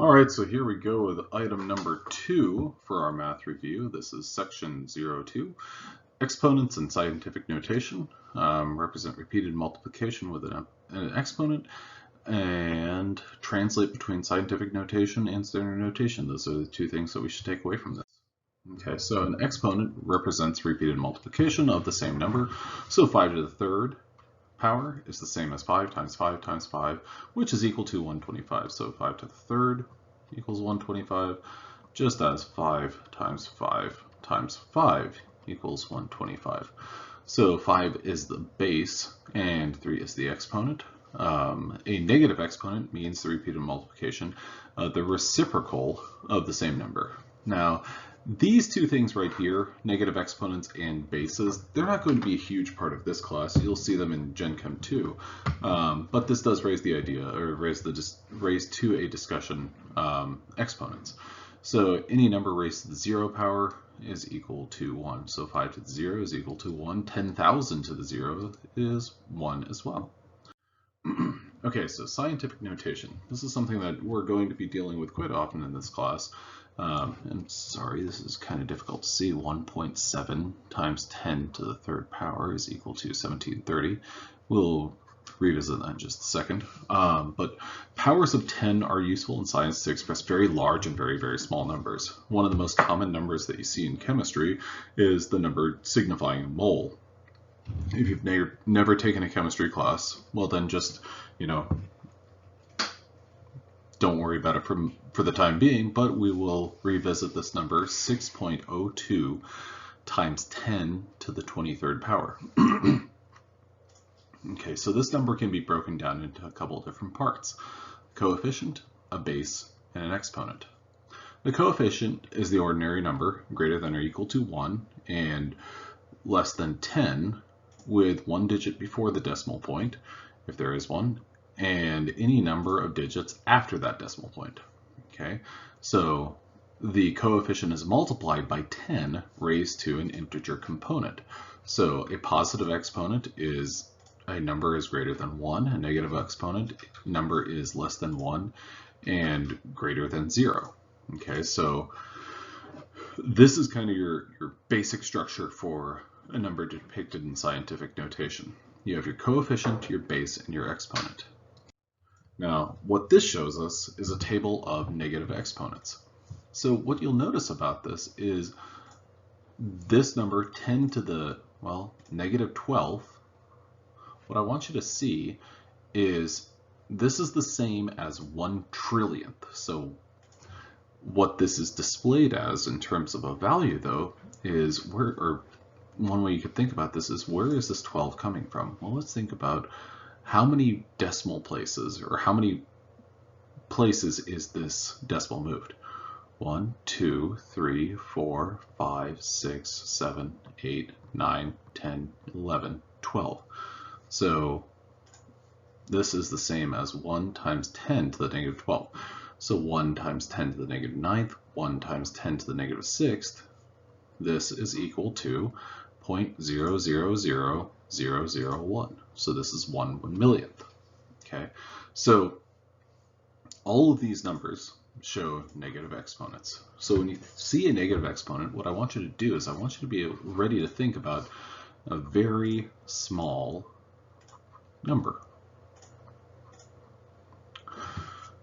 All right, so here we go with item number 2 for our math review. This is section 02. Exponents in scientific notation represent repeated multiplication with an exponent and translate between scientific notation and standard notation. Those are the two things that we should take away from this. Okay, so an exponent represents repeated multiplication of the same number. So 5 to the third power is the same as 5 times 5 times 5, which is equal to 125. So 5 to the third equals 125, just as 5 times 5 times 5 equals 125. So 5 is the base and 3 is the exponent. A negative exponent means the repeated multiplication, the reciprocal of the same number. Now, these two things right here, negative exponents and bases, they're not going to be a huge part of this class. You'll see them in Gen Chem 2, but this does raise the idea, or raise to a discussion exponents. So any number raised to the 0 power is equal to 1. So 5 to the 0 is equal to 1. 10,000 to the 0 is 1 as well. Okay, so scientific notation. This is something that we're going to be dealing with quite often in this class. And sorry, this is kind of difficult to see. 1.7 times 10 to the third power is equal to 1730. We'll revisit that in just a second. But powers of 10 are useful in science to express very large and very, very small numbers. One of the most common numbers that you see in chemistry is the number signifying a mole. If you've never taken a chemistry class, well then just, don't worry about it for the time being, but we will revisit this number, 6.02 times 10 to the 23rd power. Okay, so this number can be broken down into a couple of different parts: a coefficient, a base, and an exponent. The coefficient is the ordinary number greater than or equal to 1 and less than 10 with one digit before the decimal point, if there is one, and any number of digits after that decimal point. Okay, so the coefficient is multiplied by 10 raised to an integer component. So a positive exponent is a number is greater than 1, a negative exponent number is less than 1, and greater than 0. Okay, so this is kind of your basic structure for a number depicted in scientific notation. You have your coefficient, your base, and your exponent. Now, what this shows us is a table of negative exponents. So what you'll notice about this is this number 10 to the, negative 12th, what I want you to see is this is the same as 1 trillionth. So what this is displayed as in terms of a value, though, is one way you could think about this is, where is this 12 coming from? Well, let's think about how many decimal places, or how many places is this decimal moved? 1, 2, 3, 4, 5, 6, 7, 8, 9, 10, 11, 12. So this is the same as 1 times 10 to the negative 12. So 1 times 10 to the negative 9th, 1 times 10 to the negative 6th, this is equal to 0.000001. So this is 1/1,000,000th. Okay, so all of these numbers show negative exponents. So when you see a negative exponent, what I want you to do is I want you to be ready to think about a very small number.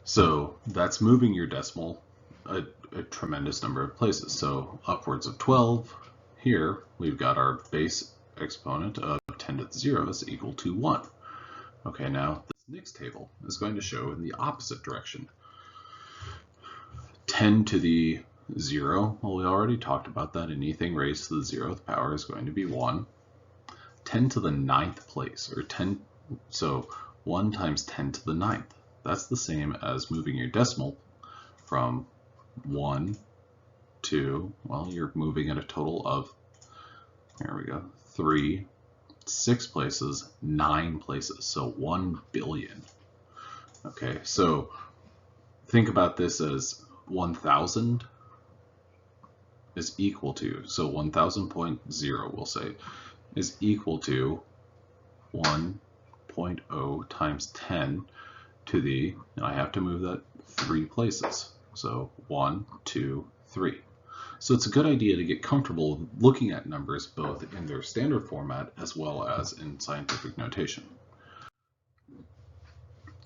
So that's moving your decimal a tremendous number of places. So upwards of 12. Here we've got our base exponent of 10 to the 0 is equal to 1. Okay, now this next table is going to show in the opposite direction. 10 to the 0, well, we already talked about that. Anything raised to the 0th power is going to be 1. 10 to the 9th place, or 10, so 1 times 10 to the 9th. That's the same as moving your decimal from 1 to, you're moving at a total of, 3, 6 places, 9 places, so 1 billion. Okay, so think about this as 1,000 is equal to, so 1,000.0, we'll say, is equal to 1.0 times 10 to the, and I have to move that 3 places. So 1, 2, 3. So it's a good idea to get comfortable looking at numbers both in their standard format as well as in scientific notation.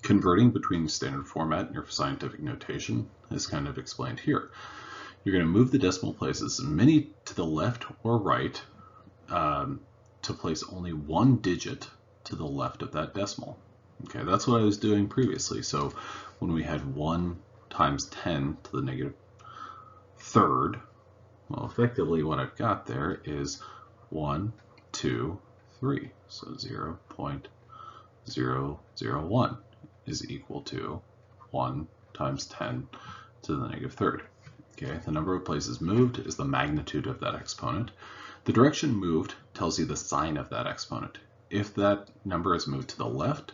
Converting between standard format and your scientific notation is kind of explained here. You're going to move the decimal places many to the left or right to place only 1 digit to the left of that decimal. Okay, that's what I was doing previously. So when we had 1 times 10 to the negative third, well, effectively what I've got there is 1, 2, 3. So 0.001 is equal to 1 times 10 to the negative third. Okay, the number of places moved is the magnitude of that exponent. The direction moved tells you the sign of that exponent. If that number is moved to the left,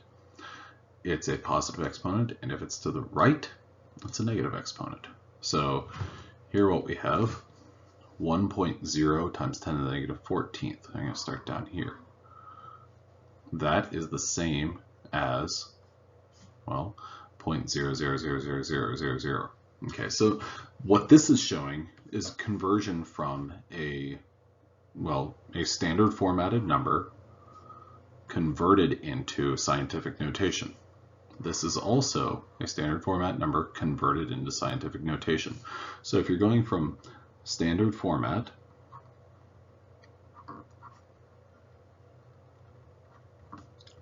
it's a positive exponent, and if it's to the right, it's a negative exponent. So here what we have, 1.0 times 10 to the negative 14th. I'm going to start down here. That is the same as, well, 0.000000. Okay, so what this is showing is conversion from a standard formatted number converted into scientific notation. This is also a standard format number converted into scientific notation. So if you're going from standard format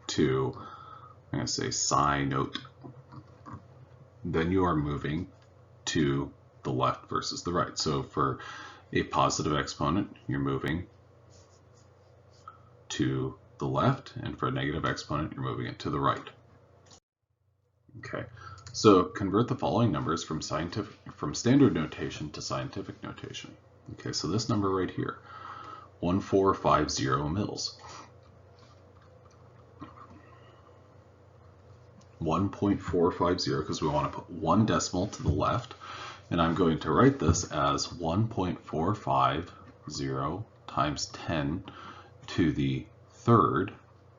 to, I'm going to say sci note, then you are moving to the left versus the right. So for a positive exponent, you're moving to the left, and for a negative exponent, you're moving it to the right. Okay, so convert the following numbers from standard notation to scientific notation. Okay, so this number right here, 1450 mils. 1.450, because we want to put 1 decimal to the left, and I'm going to write this as 1.450 times 10 to the third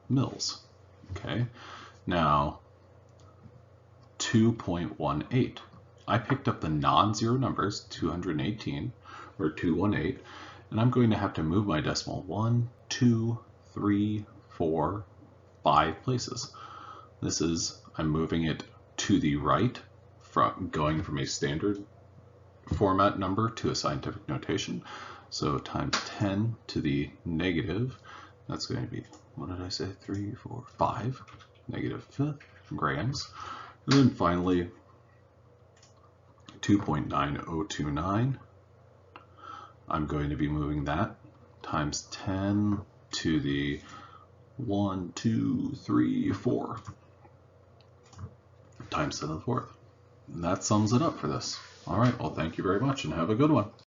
mils. Okay, now 2.18. I picked up the non-zero numbers, 218 or 218, and I'm going to have to move my decimal 1, 2, 3, 4, 5 places. This is, I'm moving it to the right, going from a standard format number to a scientific notation. So times 10 to the negative, that's going to be, what did I say, 3, 4, 5, negative 5 grams. And then finally, 2.9029, I'm going to be moving that times 10 to the 1, 2, 3, 4 times 10 to the fourth. And that sums it up for this. All right, well, thank you very much and have a good one.